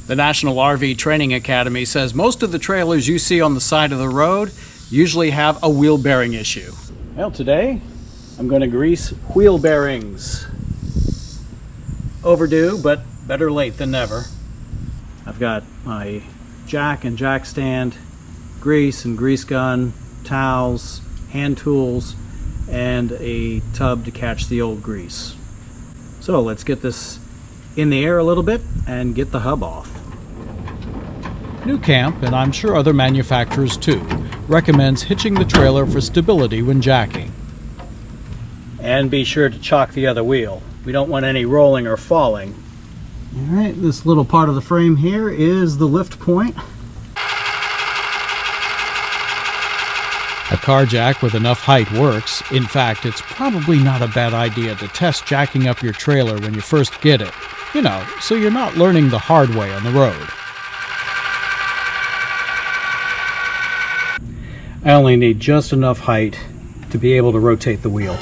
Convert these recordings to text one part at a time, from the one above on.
The National RV Training Academy says most of the trailers you see on the side of the road usually have a wheel bearing issue. Well, today I'm going to grease wheel bearings. Overdue, but better late than never. I've got my jack and jack stand, grease and grease gun, towels, hand tools, and a tub to catch the old grease. So let's get this in the air a little bit and get the hub off. New Camp, and I'm sure other manufacturers too, recommends hitching the trailer for stability when jacking. And be sure to chock the other wheel. We don't want any rolling or falling. Alright, this little part of the frame here is the lift point. A car jack with enough height works. In fact, it's probably not a bad idea to test jacking up your trailer when you first get it. You know, so you're not learning the hard way on the road. I only need just enough height to be able to rotate the wheel.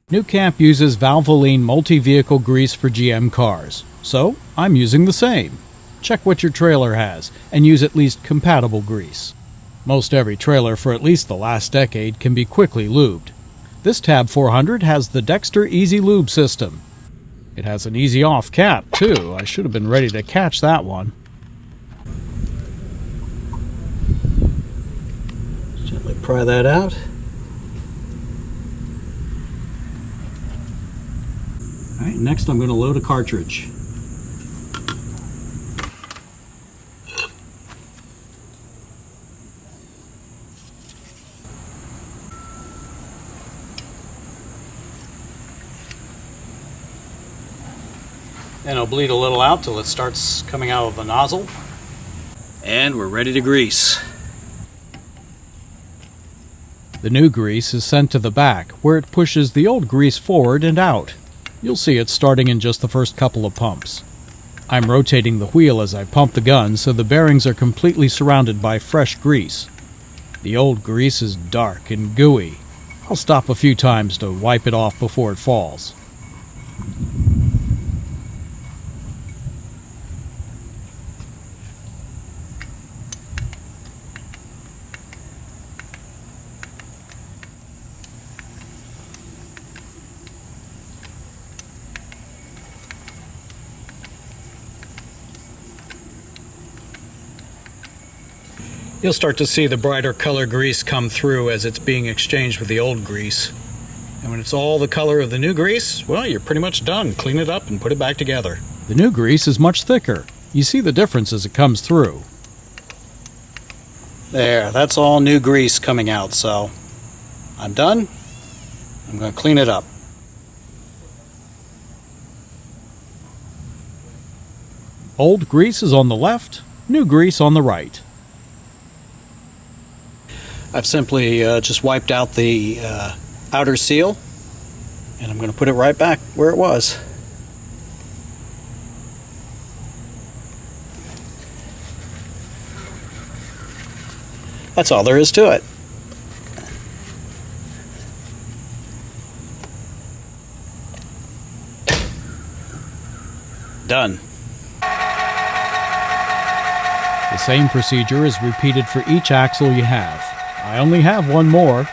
New Camp uses Valvoline multi-vehicle grease for GM cars, so I'm using the same. Check what your trailer has and use at least compatible grease. Most every trailer for at least the last decade can be quickly lubed. This Tab 400 has the Dexter EZ Lube system. It has an easy off cap too. I should have been ready to catch that one. Gently pry that out. Alright, next I'm going to load a cartridge. Then I'll bleed a little out till it starts coming out of the nozzle. And we're ready to grease. The new grease is sent to the back, where it pushes the old grease forward and out. You'll see it starting in just the first couple of pumps. I'm rotating the wheel as I pump the gun so the bearings are completely surrounded by fresh grease. The old grease is dark and gooey. I'll stop a few times to wipe it off before it falls. You'll start to see the brighter color grease come through as it's being exchanged with the old grease. And when it's all the color of the new grease, well, you're pretty much done. Clean it up and put it back together. The new grease is much thicker. You see the difference as it comes through. There, that's all new grease coming out, so I'm done. I'm going to clean it up. Old grease is on the left, new grease on the right. I've simply just wiped out the outer seal, and I'm going to put it right back where it was. That's all there is to it. Done. The same procedure is repeated for each axle you have. I only have one more.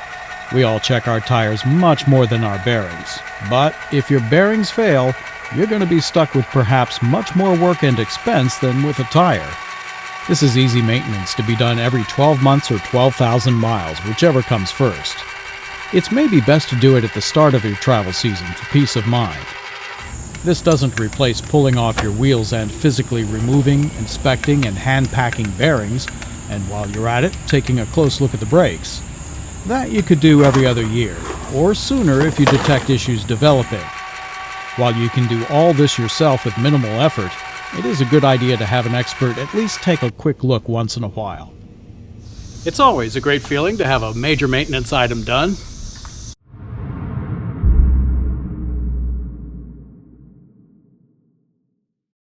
We all check our tires much more than our bearings. But if your bearings fail, you're going to be stuck with perhaps much more work and expense than with a tire. This is easy maintenance to be done every 12 months or 12,000 miles, whichever comes first. It's maybe best to do it at the start of your travel season for peace of mind. This doesn't replace pulling off your wheels and physically removing, inspecting, and hand-packing bearings, and while you're at it, taking a close look at the brakes. That you could do every other year, or sooner if you detect issues developing. While you can do all this yourself with minimal effort, it is a good idea to have an expert at least take a quick look once in a while. It's always a great feeling to have a major maintenance item done,